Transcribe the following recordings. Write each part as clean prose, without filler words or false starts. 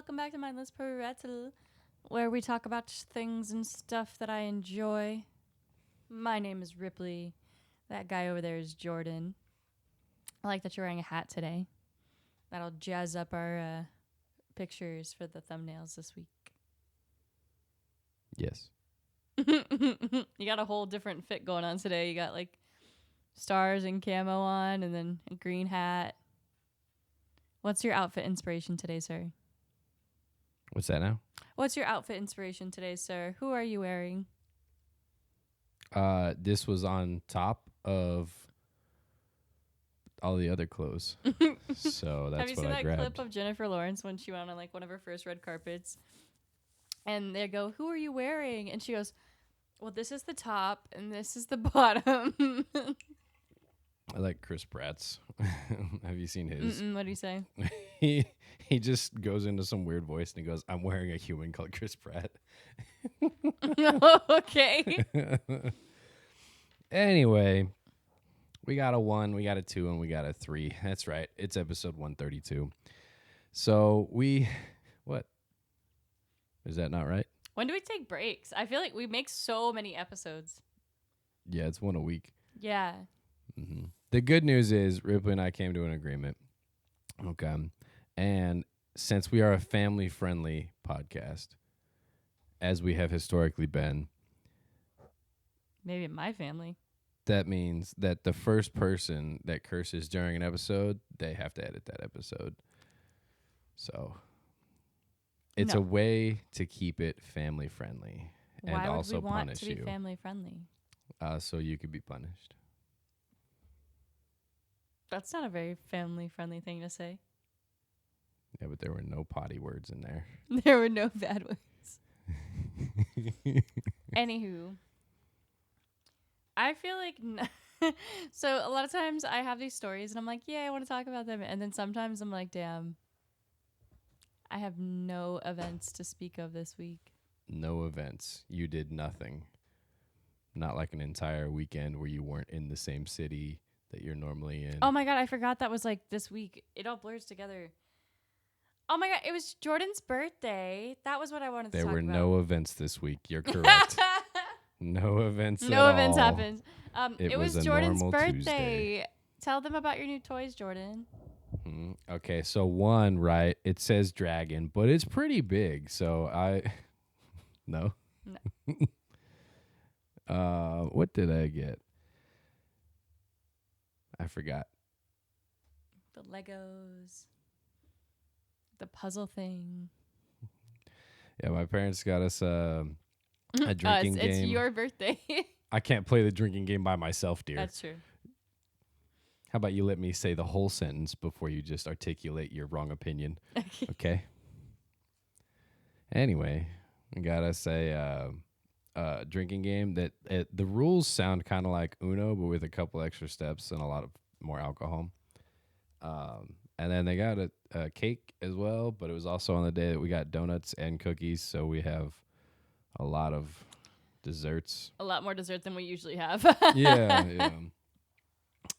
welcome back to Mindless Prattle, where we talk about things and stuff that I enjoy. My name is Ripley. That guy over there is Jordan. I like that you're wearing a hat today. That'll jazz up our pictures for the thumbnails this week. Yes. You got a whole different fit going on today. You got like stars and camo on and then a green hat. What's your outfit inspiration today, sir? What's that now? What's your outfit inspiration today, sir? Who are you wearing? This was on top of all the other clothes. So that's Have you what seen I that grabbed. clip of Jennifer Lawrence when she went on like one of her first red carpets? And they go, "Who are you wearing?" And she goes, "Well, this is the top and this is the bottom." I like Chris Pratt's. Have you seen his? What do you say? He just goes into some weird voice and he goes, "I'm wearing a human called Chris Pratt." Okay. Anyway, we got a 1, we got a 2, and we got a 3. That's right. It's episode 132. So what? Is that not right? When do we take breaks? I feel like we make so many episodes. Yeah, it's 1 a week. Yeah. Mm-hmm. The good news is Ripley and I came to an agreement. Okay. And since we are a family-friendly podcast, as we have historically been, Maybe in my family. that means that the first person that curses during an episode, they have to edit that episode. So it's a way to keep it family-friendly and Why would also we want punish to be you. family-friendly? So you could be punished. That's not a very family-friendly thing to say. Yeah, but there were no potty words in there. There were no bad words. Anywho, I feel like so a lot of times I have these stories and I'm like, yeah, I want to talk about them, and then sometimes I'm like, damn, I have no events to speak of this week. No events. You did nothing. Not like an entire weekend where you weren't in the same city that you're normally in. Oh my god, I forgot that was like this week. It all blurs together. Oh my god, it was Jordan's birthday. That was what I wanted to talk about. There were no events this week. You're correct. No events at all. No events happened. It was a Jordan's normal birthday. Tuesday. Tell them about your new toys, Jordan. Okay, so one, right, it says dragon, but it's pretty big. So No. What did I get? I forgot. The Legos. The puzzle thing. Yeah, my parents got us a drinking game. It's your birthday. I can't play the drinking game by myself, dear. That's true. How about you let me say the whole sentence before you just articulate your wrong opinion? Okay. Anyway, we got us a drinking game that the rules sound kind of like Uno, but with a couple extra steps and a lot of more alcohol. And then they got a cake as well, but it was also on the day that we got donuts and cookies, so we have a lot of desserts. A lot more dessert than we usually have. Yeah.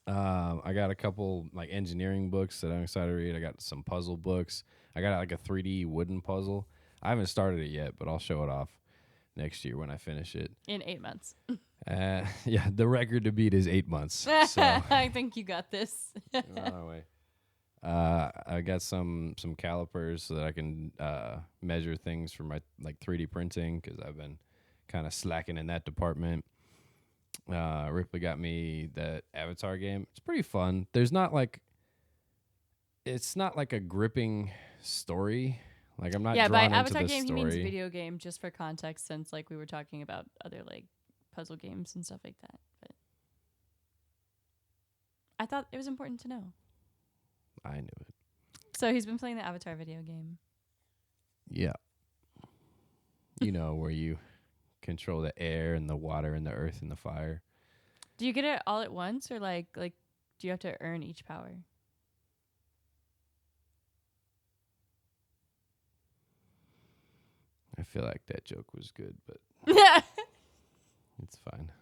I got a couple like engineering books that I'm excited to read. I got some puzzle books. I got like a 3D wooden puzzle. I haven't started it yet, but I'll show it off next year when I finish it. In 8 months. Yeah, the record to beat is 8 months. So I think you got this. Anyway, I got some calipers so that I can measure things for my like 3D printing because I've been kind of slacking in that department. Ripley got me that Avatar game. It's pretty fun. It's not like a gripping story. Like I'm not drawn by into Avatar the game story. he means video game, just for context, since like we were talking about other like puzzle games and stuff like that. But I thought it was important to know. I knew it. So he's been playing the Avatar video game. Yeah. You know, where you control the air and the water and the earth and the fire. Do you get it all at once, or like do you have to earn each power? I feel like that joke was good, but it's fine.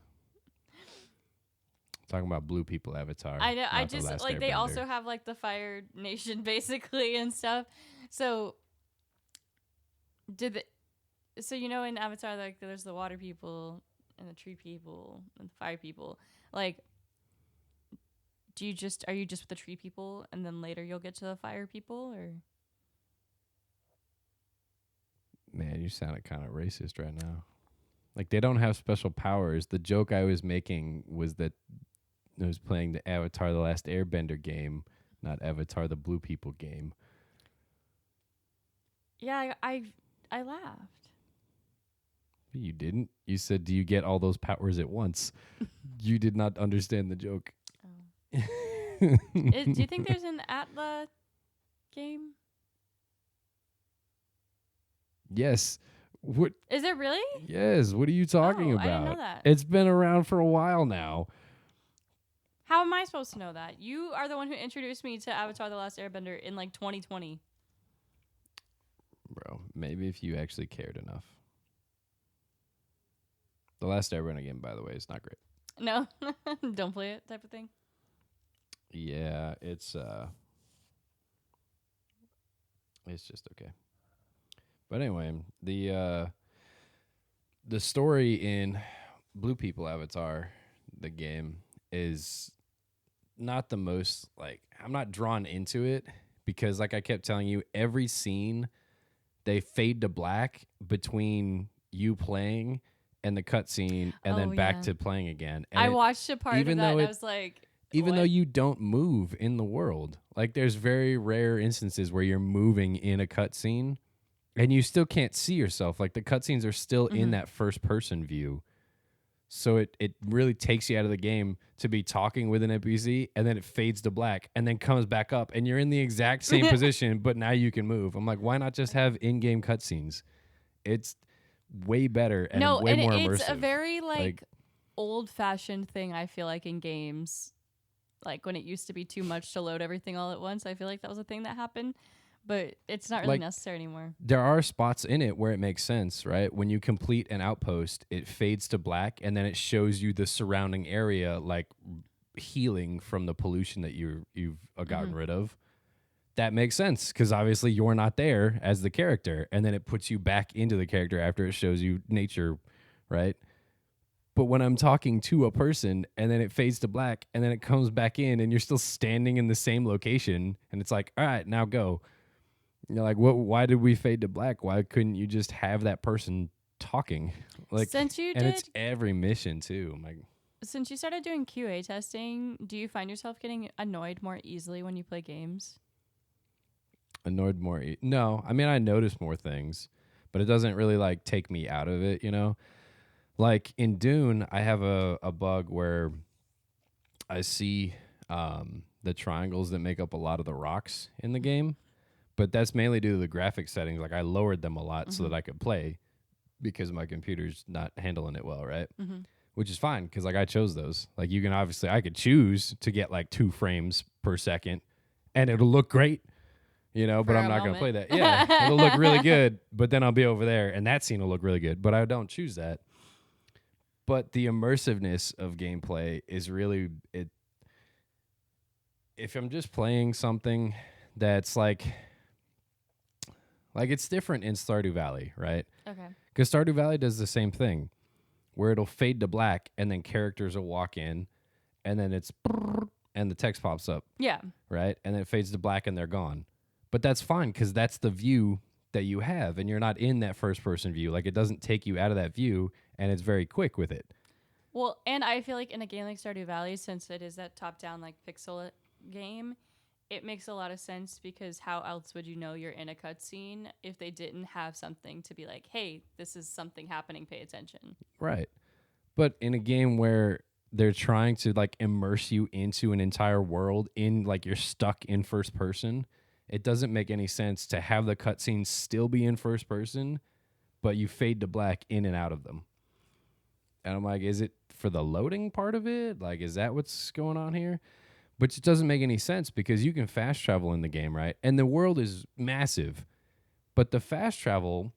Talking about blue people Avatar. I know. I not The just Last like they Airbender. also have like the Fire Nation basically and stuff. So Did the, so you know in Avatar like there's the water people and the tree people and the fire people. Like, are you just with the tree people and then later you'll get to the fire people, or? Man, you sounded kind of racist right now. Like they don't have special powers. The joke I was making was that I was playing the Avatar: The Last Airbender game, not Avatar: The Blue People game. Yeah, I laughed. You didn't. You said, "Do you get all those powers at once?" You did not understand the joke. Oh. Do you think there's an Atla game? Yes. What? Is it really? Yes. What are you talking about? I didn't know that. It's been around for a while now. How am I supposed to know that? You are the one who introduced me to Avatar: The Last Airbender in like 2020. Bro, maybe if you actually cared enough. The Last Airbender game, by the way, is not great. No, don't play it type of thing. Yeah, it's just okay. But anyway, the story in Blue People Avatar, the game, is not the most, like, I'm not drawn into it because, like I kept telling you, every scene they fade to black between you playing and the cutscene and then back to playing again. And I watched a part of that and I was like, even though you don't move in the world, like there's very rare instances where you're moving in a cutscene and you still can't see yourself. Like the cutscenes are still in that first person view. So it really takes you out of the game to be talking with an NPC, and then it fades to black and then comes back up and you're in the exact same position, but now you can move. I'm like, why not just have in-game cutscenes? It's way better and way more immersive. It's a very like old-fashioned thing, I feel like, in games. Like when it used to be too much to load everything all at once. I feel like that was a thing that happened. But it's not really necessary anymore. There are spots in it where it makes sense, right? When you complete an outpost, it fades to black, and then it shows you the surrounding area, like healing from the pollution that you've gotten rid of. That makes sense because obviously you're not there as the character, and then it puts you back into the character after it shows you nature, right? But when I'm talking to a person and then it fades to black and then it comes back in and you're still standing in the same location, and it's like, all right, now go. You're like, what? Why did we fade to black? Why couldn't you just have that person talking? Like, it's every mission too. Since you started doing QA testing, do you find yourself getting annoyed more easily when you play games? Annoyed more? No, I mean I notice more things, but it doesn't really like take me out of it. You know, like in Dune, I have a bug where I see the triangles that make up a lot of the rocks in the game. But that's mainly due to the graphic settings. Like I lowered them a lot so that I could play because my computer's not handling it well, right? Which is fine because like I chose those. Like you can I could choose to get like 2 frames per second and it'll look great, you know, but I'm not going to play that. Yeah, it'll look really good, but then I'll be over there and that scene will look really good, but I don't choose that. But the immersiveness of gameplay is really it. If I'm just playing something that's like it's different in Stardew Valley, right? Okay. Because Stardew Valley does the same thing, where it'll fade to black, and then characters will walk in, and then it's and the text pops up. Yeah. Right? And then it fades to black, and they're gone. But that's fine, because that's the view that you have, and you're not in that first-person view. Like, it doesn't take you out of that view, and it's very quick with it. Well, and I feel like in a game like Stardew Valley, since it is that top-down, like, pixel game, it makes a lot of sense because how else would you know you're in a cutscene if they didn't have something to be like, hey, this is something happening, pay attention. Right. But in a game where they're trying to like immerse you into an entire world in like you're stuck in first person, it doesn't make any sense to have the cutscenes still be in first person, but you fade to black in and out of them. And I'm like, is it for the loading part of it? Like, is that what's going on here? Which it doesn't make any sense because you can fast travel in the game, right? And the world is massive. But the fast travel,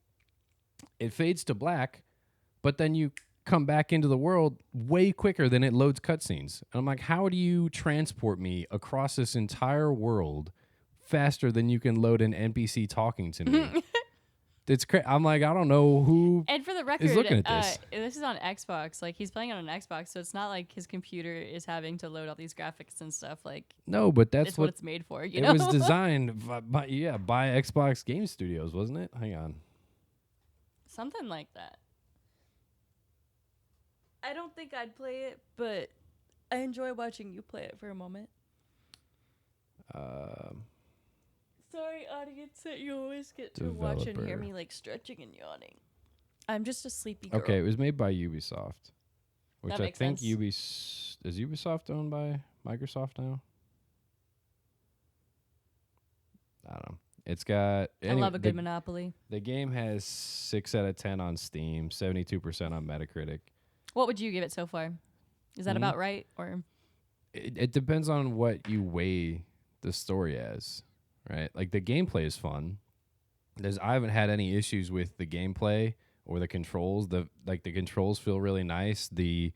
it fades to black, but then you come back into the world way quicker than it loads cutscenes. And I'm like, how do you transport me across this entire world faster than you can load an NPC talking to me? it's I'm like, I don't know who And for the is record, looking at this. this is on Xbox. Like, he's playing it on an Xbox, so it's not like his computer is having to load all these graphics and stuff. Like, No, but that's it's what what it's made for, you it know? was designed by Xbox Game Studios, wasn't it? Hang on. Something like that. I don't think I'd play it, but I enjoy watching you play it for a moment. Sorry, audience, that you always get to watch and hear Developer. me like stretching and yawning. I'm just a sleepy girl. Okay, it was made by Ubisoft, which That I makes think sense. Is Ubisoft owned by Microsoft now? I don't know. It's got. I love a good Monopoly. The game has 6 out of 10 on Steam, 72% on Metacritic. What would you give it so far? Is that about right? Or It depends on what you weigh the story as, right? Like the gameplay is fun. I haven't had any issues with the gameplay or the controls. The controls feel really nice. The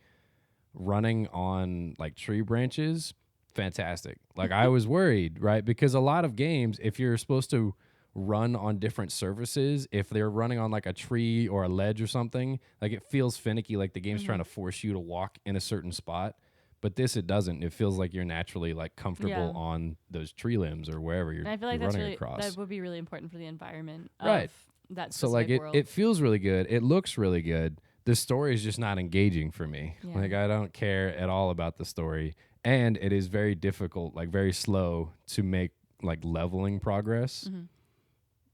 running on like tree branches, fantastic. Like I was worried, right? Because a lot of games, if you're supposed to run on different surfaces, if they're running on like a tree or a ledge or something, like it feels finicky, like the game's trying to force you to walk in a certain spot. But this, it doesn't. It feels like you're naturally like comfortable on those tree limbs or wherever you're, and I feel like you're that's running really, across. that would be really important for the environment Right. of that So specific like world. it feels really good. It looks really good. The story is just not engaging for me. Yeah. Like I don't care at all about the story, and it is very difficult, like very slow to make like leveling progress. Mm-hmm.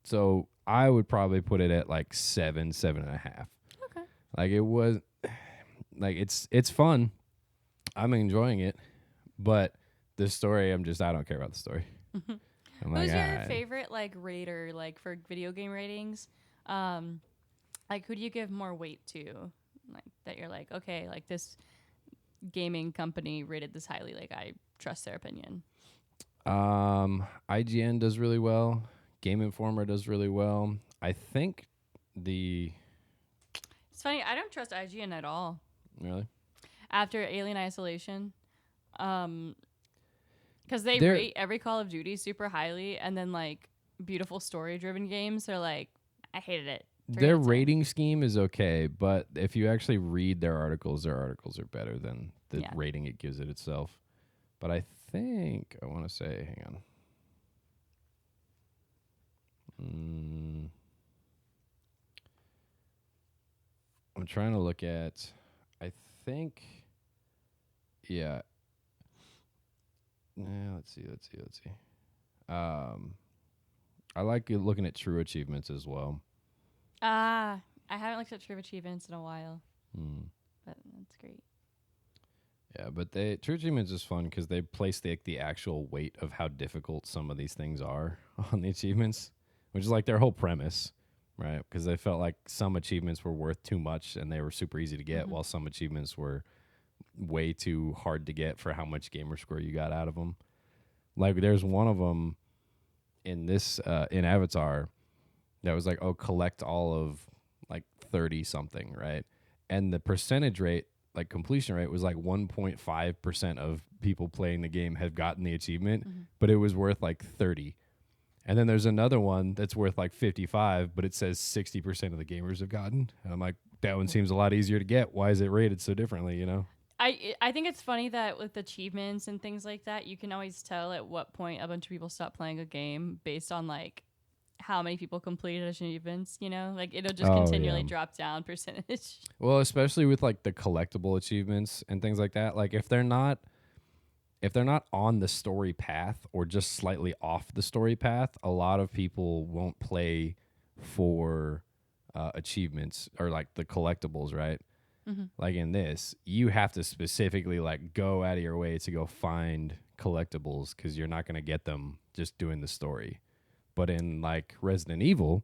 So I would probably put it at like 7.5. Okay. Like it was, like it's fun. I'm enjoying it, but the story, I don't care about the story. I'm Who's like, your favorite like rater like for video game ratings? Like who do you give more weight to? Like that you're like, okay, like this gaming company rated this highly, like I trust their opinion. IGN does really well. Game Informer does really well. I think It's funny, I don't trust IGN at all. Really? After Alien Isolation. Because they rate every Call of Duty super highly, and then like beautiful story driven games, they're like, I hated it. Their rating scheme is okay, but if you actually read their articles are better than the rating it gives it itself. But I think I want to say, hang on. I'm trying to look at. I think. Yeah. Let's see. I like looking at true achievements as well. I haven't looked at True Achievements in a while, but that's great. Yeah, but True Achievements is fun because they place the actual weight of how difficult some of these things are on the achievements, which is like their whole premise, right? Because they felt like some achievements were worth too much and they were super easy to get, while some achievements were way too hard to get for how much gamer score you got out of them. Like there's one of them in this in Avatar that was like, oh, collect all of like 30 something, right? And the percentage rate, like completion rate, was like 1.5% of people playing the game have gotten the achievement, but it was worth like 30. And then there's another one that's worth like 55, but it says 60% of the gamers have gotten. And I'm like, that one seems a lot easier to get. Why is it rated so differently, you know? I think it's funny that with achievements and things like that, you can always tell at what point a bunch of people stop playing a game based on like how many people completed achievements, you know? Like it'll just continually drop down percentage. Well, especially with like the collectible achievements and things like that. Like if they're not on the story path or just slightly off the story path, a lot of people won't play for achievements or like the collectibles, right? Like in this, you have to specifically like go out of your way to go find collectibles because you're not going to get them just doing the story. But in like Resident Evil,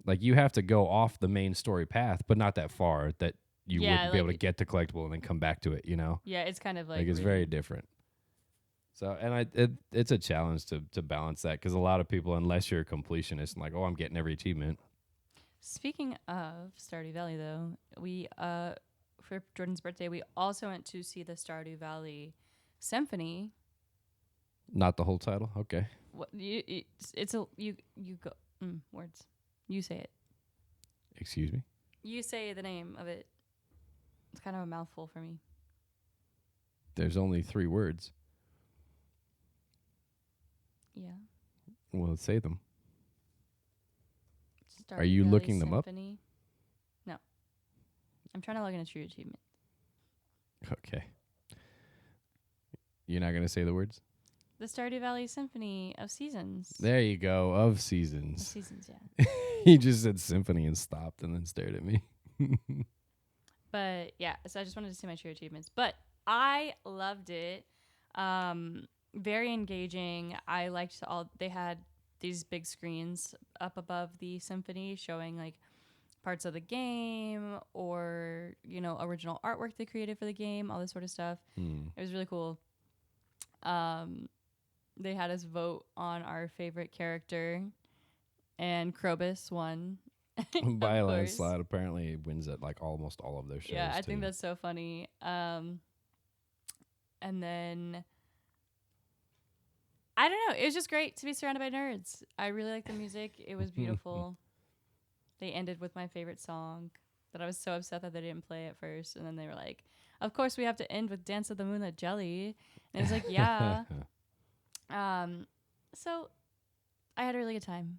like you have to go off the main story path, but not that far that you wouldn't be able to get to collectible and then come back to it, you know? Yeah, it's kind of like it's very different. So, and it's a challenge to balance that because a lot of people, unless you're a completionist, and like, oh, I'm getting every achievement. Speaking of Stardew Valley, though, we for Jordan's birthday, we also went to see the Stardew Valley Symphony. Not the whole title, okay. What you go words? You say it. Excuse me? You say the name of it. It's kind of a mouthful for me. There's only 3 words. Yeah. Well, let's say them. Stardew Are you Valley looking them up? Symphony. No. I'm trying to log in a true achievement. Okay. You're not going to say the words? The Stardew Valley Symphony of Seasons. There you go. Of Of seasons. seasons, yeah. He just said symphony and stopped and then stared at me. But yeah, so I just wanted to see my true achievements. But I loved it. Very engaging. I liked they had these big screens up above the symphony showing like parts of the game or, original artwork they created for the game, all this sort of stuff. It was really cool. They had us vote on our favorite character, and Krobus won. By a Of course. landslide, apparently it wins at like almost all of their shows. Yeah, I think too. that's so funny. And then I don't know. It was just great to be surrounded by nerds. I really liked the music. It was beautiful. They ended with my favorite song that I was so upset that they didn't play at first. And then they were like, of course we have to end with Dance of the Moonlit Jelly. And it was like, yeah. So I had a really good time.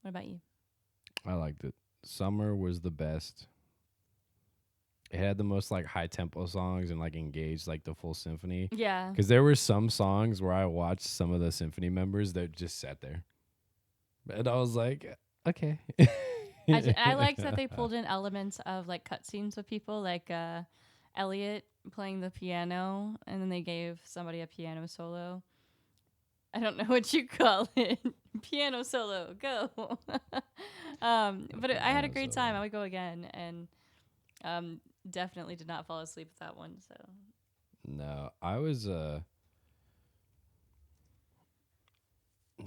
What about you? I liked it. Summer was the best. It had the most like high tempo songs and like engaged like the full symphony. Yeah. Because there were some songs where I watched some of the symphony members that just sat there. And I was like, okay. I liked that they pulled in elements of like cutscenes with people, like Elliot playing the piano, and then they gave somebody a piano solo. I don't know what you call it. Piano solo, go. But I had a great time. I would go again, and definitely did not fall asleep with that one. So No, I was there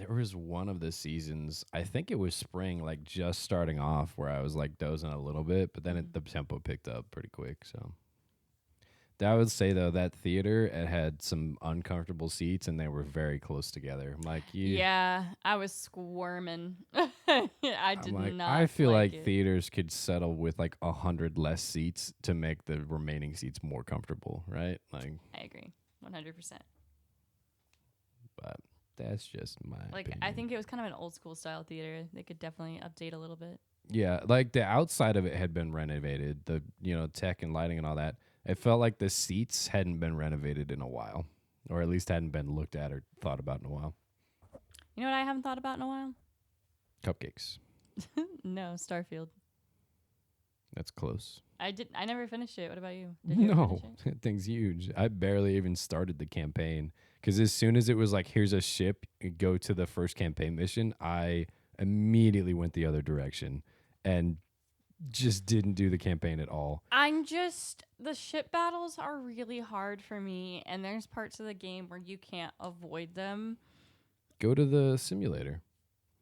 was one of the seasons, I think it was spring, like just starting off, where I was like dozing a little bit, but then the tempo picked up pretty quick. So I would say though that theater, it had some uncomfortable seats and they were very close together. I'm like, yeah, I was squirming. I did not. I feel like it. theaters could settle with like 100 less seats to make the remaining seats more comfortable, right? Like, I agree, 100%. But that's just my opinion. I think it was kind of an old school style theater. They could definitely update a little bit. Yeah, like the outside of it had been renovated, the tech and lighting and all that. It felt like the seats hadn't been renovated in a while, or at least hadn't been looked at or thought about in a while. You know what I haven't thought about in a while? Cupcakes. No, Starfield. That's close. I never finished it. What about you? Did you ever No, finish it? that thing's huge. I barely even started the campaign because as soon as it was like, here's a ship, go to the first campaign mission, I immediately went the other direction and just didn't do the campaign at all. The ship battles are really hard for me, and there's parts of the game where you can't avoid them. Go to the simulator.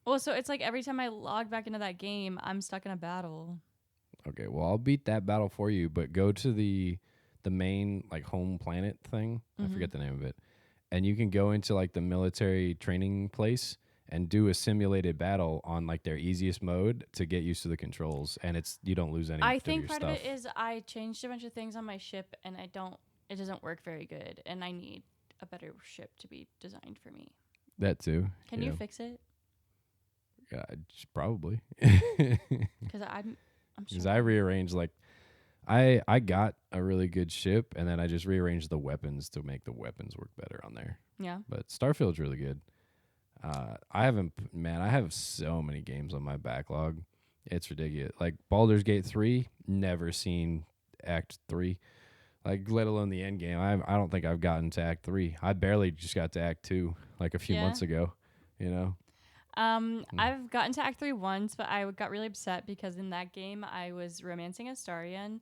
Well, so it's like every time I log back into that game, I'm stuck in a battle. Okay, well, I'll beat that battle for you, but go to the main like home planet thing. I forget the name of it. And you can go into like the military training place and do a simulated battle on like their easiest mode to get used to the controls, and you don't lose any. I think of your part stuff. of it is I changed a bunch of things on my ship, and it doesn't work very good, and I need a better ship to be designed for me. That too. Can you fix it? Yeah, probably. Because I'm Because sure. I rearranged like I got a really good ship, and then I just rearranged the weapons to make the weapons work better on there. Yeah. But Starfield's really good. I have so many games on my backlog. It's ridiculous. Like Baldur's Gate 3, never seen Act 3. Like, let alone the end game. I don't think I've gotten to Act 3. I barely just got to Act 2 like a few months ago, I've gotten to Act 3 once, but I got really upset because in that game I was romancing Astarion,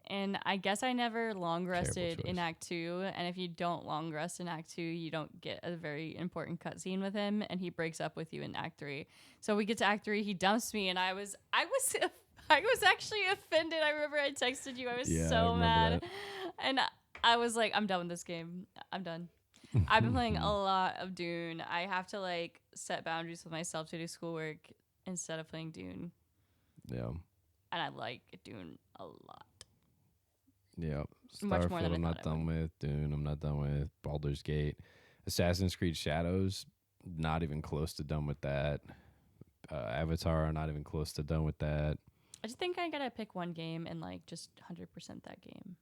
and I guess I never long rested in Act 2, and if you don't long rest in Act 2, you don't get a very important cutscene with him, and he breaks up with you in Act 3. So we get to Act 3, he dumps me, and I was actually offended. I remember I texted you. I was so mad. And I was like, I'm done with this game. I'm done. I've been playing a lot of Dune. I have to like set boundaries with myself to do schoolwork instead of playing Dune. Yeah. and I like Dune a lot. Yeah. Much more than Starfield, I I'm thought not I done with. Dune, I'm not done with. Baldur's Gate. Assassin's Creed Shadows, not even close to done with that. Avatar, not even close to done with that. I just think I gotta pick one game and like just 100% that game.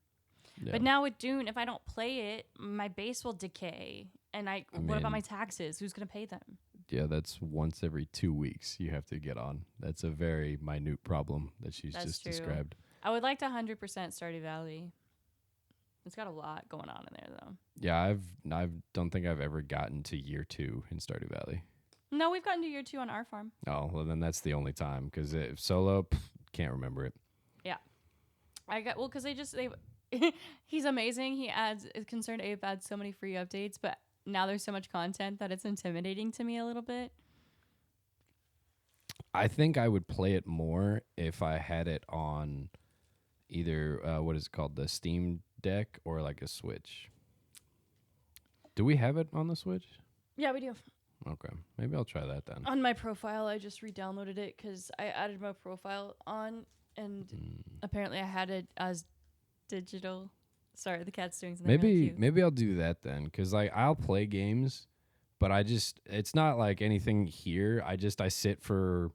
Yeah. But now with Dune, if I don't play it, my base will decay. And what about mean, my taxes? Who's gonna pay them? yeah, that's once every 2 weeks you have to get on. That's a very minute problem that she's That's just true. described. I would like to 100% Stardew Valley. It's got a lot going on in there, though. Yeah, I don't think I've ever gotten to year 2 in Stardew Valley. No, we've gotten to year 2 on our farm. Oh, well then that's the only time because solo, can't remember it. Yeah, because they he's amazing. He adds Concerned Ape adds so many free updates, but now there's so much content that it's intimidating to me a little bit. I think I would play it more if I had it on either what is it called, the Steam Deck or like a Switch. Do we have it on the Switch? Yeah, we do. Okay, maybe I'll try that then. On my profile, I just re-downloaded it because I added my profile on, and apparently I had it as digital. Sorry, the cat's doing something really cute. Maybe I'll do that then, because like I'll play games, but it's not like anything here. I sit for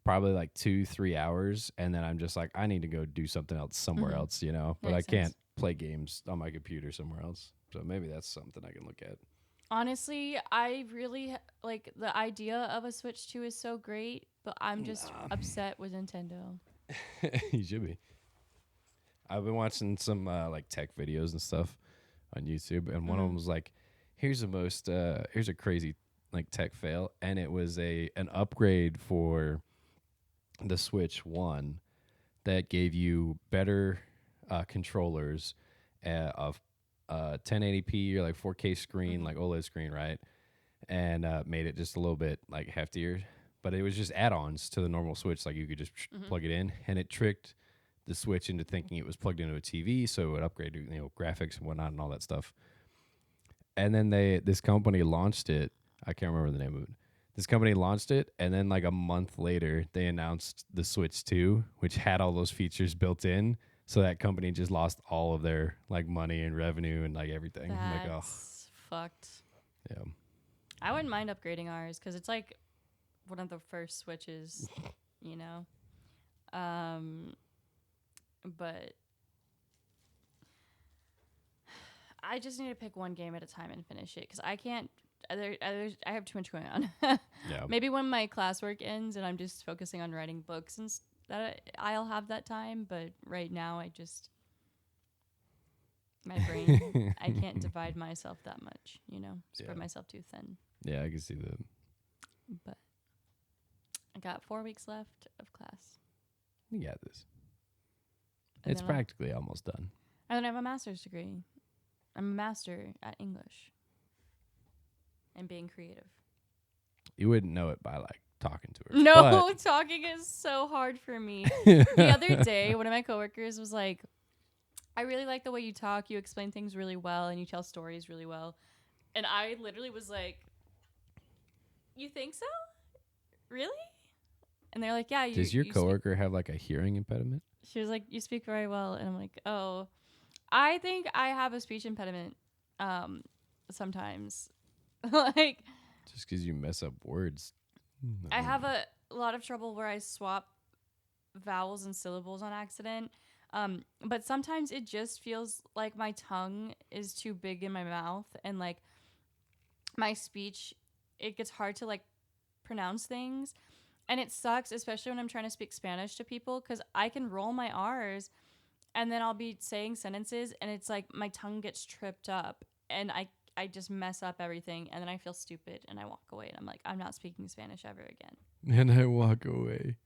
probably like 2-3 hours, and then I'm just like, I need to go do something else somewhere else, you know. But Makes I can't sense. play games on my computer somewhere else. So maybe that's something I can look at. Honestly, I really like the idea of a Switch 2 is so great, but I'm just upset with Nintendo. You should be. I've been watching some like tech videos and stuff on YouTube, and one of them was like, here's a crazy like tech fail, and it was an upgrade for the Switch 1 that gave you better controllers of 1080p or like 4K screen, like OLED screen, right? And made it just a little bit like heftier, but it was just add-ons to the normal Switch. Like you could just plug it in, and it tricked the Switch into thinking it was plugged into a TV, so it would upgrade, you know, graphics and whatnot and all that stuff. And then this company launched it. I can't remember the name of it. This company launched it, and then like a month later, they announced the Switch 2, which had all those features built in. So that company just lost all of their like money and revenue and like everything. I'm like, oh, That's fucked. yeah. I wouldn't mind upgrading ours because it's like one of the first Switches, you know. But I just need to pick one game at a time and finish it because I can't. I have too much going on. Yeah. Maybe when my classwork ends and I'm just focusing on writing books and that I'll have that time. But right now, my brain, I can't divide myself that much. You know, spread myself too thin. Yeah, I can see that. But I got 4 weeks left of class. You got this. And It's then I'll- practically almost done. And then I have a master's degree. I'm a master at English and being creative. You wouldn't know it by like talking to her. No, talking is so hard for me. The other day, one of my coworkers was like, I really like the way you talk. You explain things really well and you tell stories really well. And I literally was like, you think so? Really? And they're like, yeah. Does your coworker have like a hearing impediment? She was like, you speak very well. And I'm like, oh, I think I have a speech impediment sometimes. Like, Just because you mess up words. I have a lot of trouble where I swap vowels and syllables on accident. But sometimes it just feels like my tongue is too big in my mouth and like my speech, it gets hard to like pronounce things. And it sucks, especially when I'm trying to speak Spanish to people, because I can roll my R's and then I'll be saying sentences and it's like my tongue gets tripped up and I just mess up everything and then I feel stupid and I walk away and I'm like, I'm not speaking Spanish ever again. And I walk away.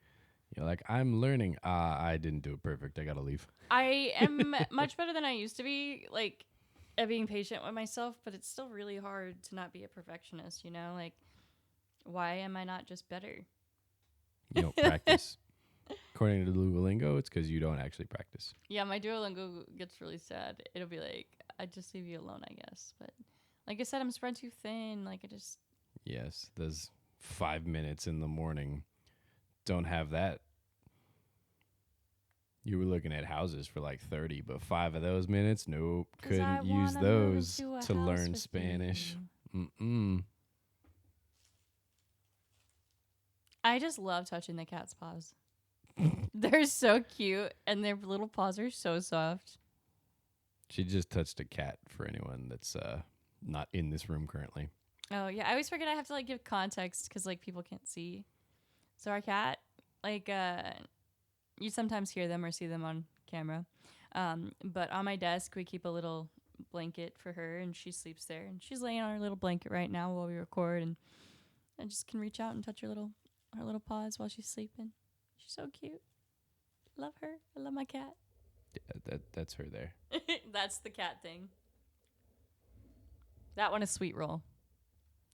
You're like, I'm learning. I didn't do it perfect. I got to leave. I am much better than I used to be, like, at being patient with myself, but it's still really hard to not be a perfectionist, you know? Like, why am I not just better? You don't practice. According to Duolingo, it's because you don't actually practice. Yeah, my Duolingo gets really sad. It'll be like, I just leave you alone, I guess. But like I said, I'm spread too thin. Like, I just... Yes, those 5 minutes in the morning don't have that. You were looking at houses for like 30, but 5 of those minutes, nope, 'Cause I couldn't use wanna move those to a to house learn with Spanish. you. Mm-mm. I just love touching the cat's paws. They're so cute, and their little paws are so soft. She just touched a cat for anyone that's not in this room currently. Oh yeah, I always forget I have to like give context because like people can't see. So our cat, like you sometimes hear them or see them on camera, but on my desk we keep a little blanket for her, and she sleeps there, and she's laying on her little blanket right now while we record, and I just can reach out and touch her little paws while she's sleeping. She's so cute. Love her. I love my cat. Yeah, that's her there. That's the cat thing. That one is sweet roll.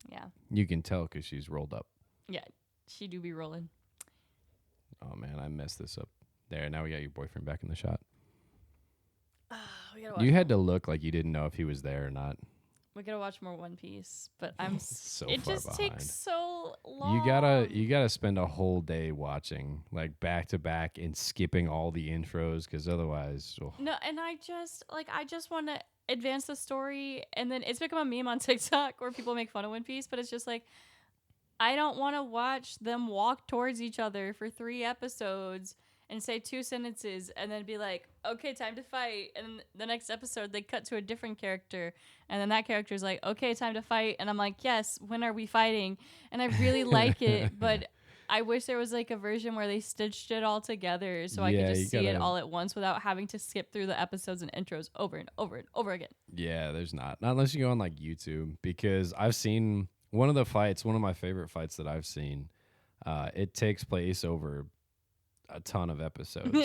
Yeah. You can tell because she's rolled up. Yeah. She do be rolling. Oh, man, I messed this up. There, now we got your boyfriend back in the shot. We gotta watch You had to look like you didn't know if he was there or not. We gotta watch more One Piece, but I'm So it far just behind. takes so long. You gotta spend a whole day watching, like, back to back and skipping all the intros, because otherwise... Oh. No, and I just want to advance the story, and then it's become a meme on TikTok where people make fun of One Piece, but it's just like, I don't want to watch them walk towards each other for 3 episodes and say 2 sentences and then be like, okay, time to fight. And the next episode, they cut to a different character. And then that character's like, okay, time to fight. And I'm like, yes, when are we fighting? And I really like it, but I wish there was like a version where they stitched it all together so I could just see it all at once without having to skip through the episodes and intros over and over and over again. Yeah, there's not. Not unless you go on, like, YouTube, because I've seen... One of my favorite fights that I've seen, it takes place over a ton of episodes.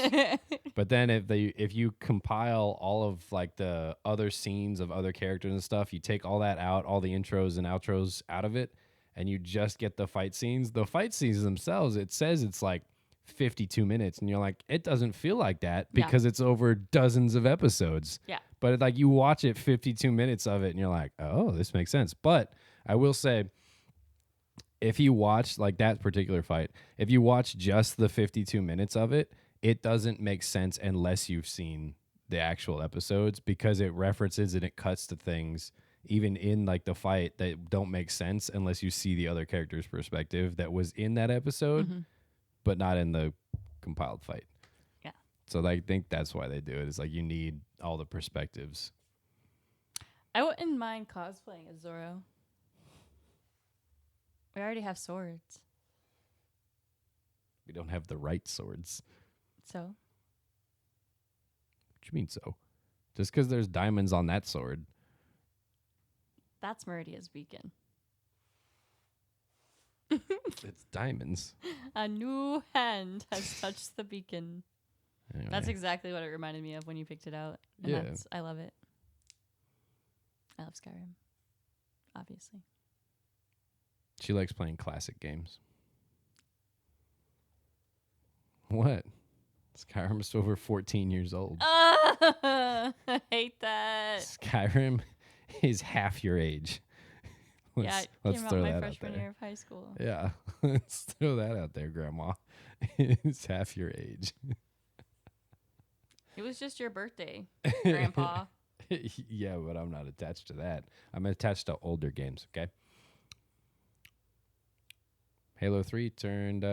But then if you compile all of like the other scenes of other characters and stuff, you take all that out, all the intros and outros out of it, and you just get the fight scenes. The fight scenes themselves, it says it's like 52 minutes, and you're like, it doesn't feel like that because it's over dozens of episodes. Yeah. But like you watch it 52 minutes of it, and you're like, oh, this makes sense. But I will say, if you watch like that particular fight, if you watch just the 52 minutes of it, it doesn't make sense unless you've seen the actual episodes, because it references and it cuts to things even in like the fight that don't make sense unless you see the other character's perspective that was in that episode, but not in the compiled fight. Yeah. So I think that's why they do it. It's like you need all the perspectives. I wouldn't mind cosplaying as Zoro. We already have swords. We don't have the right swords. So? What do you mean so? Just because there's diamonds on that sword. That's Meridia's beacon. It's diamonds. A new hand has touched the beacon. Anyway. That's exactly what it reminded me of when you picked it out. And Yeah. I love it. I love Skyrim. Obviously. She likes playing classic games. What? Skyrim's over 14 years old. I hate that. Skyrim is half your age. It came out my freshman year of high school. Yeah. Let's throw that out there, Grandma. It's half your age. It was just your birthday, Grandpa. Yeah, but I'm not attached to that. I'm attached to older games, okay? Halo 3 turned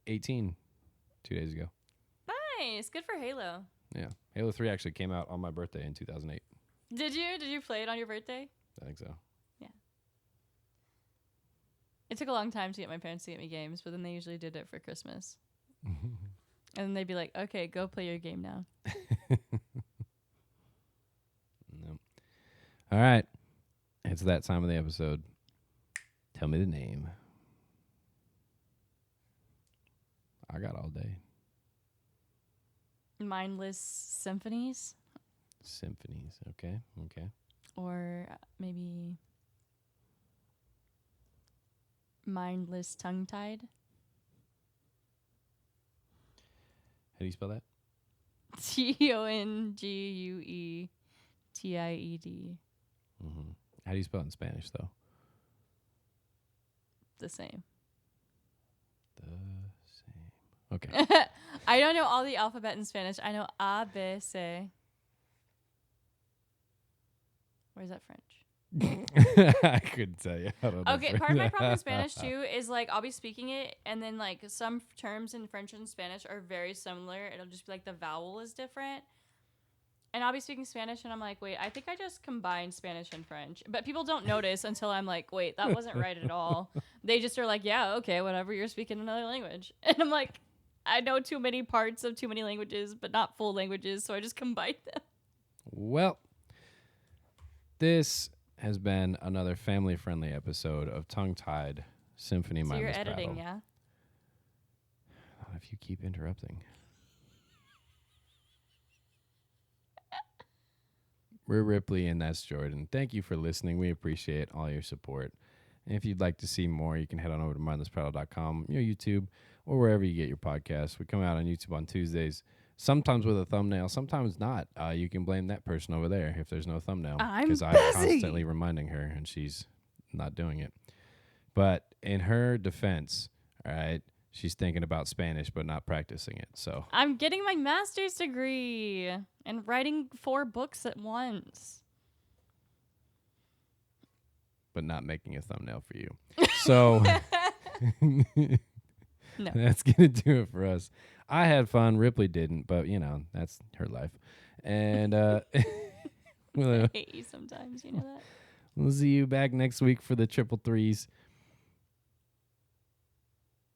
18 2 days ago. Nice. Good for Halo. Yeah. Halo 3 actually came out on my birthday in 2008. Did you? Did you play it on your birthday? I think so. Yeah. It took a long time to get my parents to get me games, but then they usually did it for Christmas. And then they'd be like, okay, go play your game now. Nope. All right. It's that time of the episode. Tell me the name. I got all day. Mindless Symphonies? Symphonies. Okay. Or maybe Mindless Tongue-Tied? How do you spell that? Tonguetied. Mm-hmm. How do you spell it in Spanish, though? The same. The same. Okay. I don't know all the alphabet in Spanish. I know A, B, C. Where's that French? I couldn't tell you. I don't know Okay, part of my problem with Spanish too is like I'll be speaking it, and then like some terms in French and Spanish are very similar. It'll just be like the vowel is different. And I'll be speaking Spanish, and I'm like, wait, I think I just combined Spanish and French. But people don't notice until I'm like, wait, that wasn't right at all. They just are like, yeah, okay, whatever, you're speaking another language. And I'm like, I know too many parts of too many languages, but not full languages, so I just combined them. Well, this has been another family-friendly episode of Tongue-Tied Symphony So you're Mindless editing, Prattle. yeah? Not if you keep interrupting. We're Ripley, and that's Jordan. Thank you for listening. We appreciate all your support. And if you'd like to see more, you can head on over to mindlessprattle.com, YouTube, or wherever you get your podcasts. We come out on YouTube on Tuesdays, sometimes with a thumbnail, sometimes not. You can blame that person over there if there's no thumbnail. Because I'm constantly reminding her, and she's not doing it. But in her defense, all right, she's thinking about Spanish but not practicing it. So I'm getting my master's degree and writing 4 books at once. but not making a thumbnail for you. So No. that's going to do it for us. I had fun. Ripley didn't, but, that's her life. And I hate you sometimes, you know that? we'll see you back next week for the triple threes.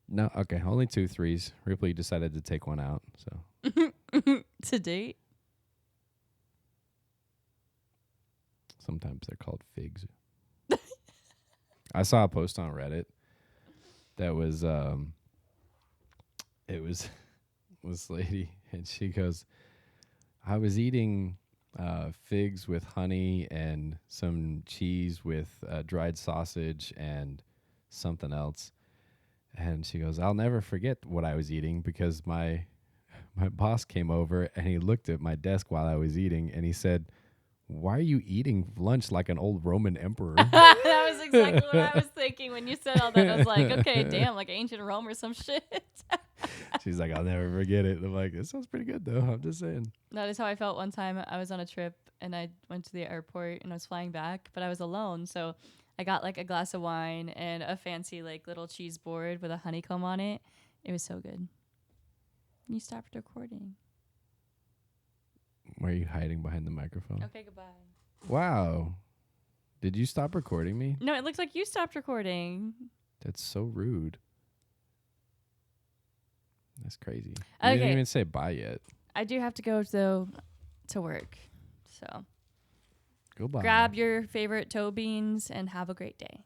No, okay, only 2 threes. Ripley decided to take one out, so. To date? Sometimes they're called figs. I saw a post on Reddit that was it was this lady, and she goes, I was eating figs with honey and some cheese with dried sausage and something else. And she goes, I'll never forget what I was eating because my boss came over and he looked at my desk while I was eating and he said, why are you eating lunch like an old Roman emperor? That was exactly what I was thinking when you said all that. I was like, okay, damn, like ancient Rome or some shit. She's like, I'll never forget it. And I'm like, it sounds pretty good though. I'm just saying. That is how I felt one time. I was on a trip and I went to the airport and I was flying back, but I was alone. So I got like a glass of wine and a fancy like little cheese board with a honeycomb on it. It was so good. You stopped recording. Why are you hiding behind the microphone? Okay, goodbye. Wow. Did you stop recording me? No, it looks like you stopped recording. That's so rude. That's crazy. You Okay. didn't even say bye yet. I do have to go though to work. So Goodbye. grab your favorite toe beans and have a great day.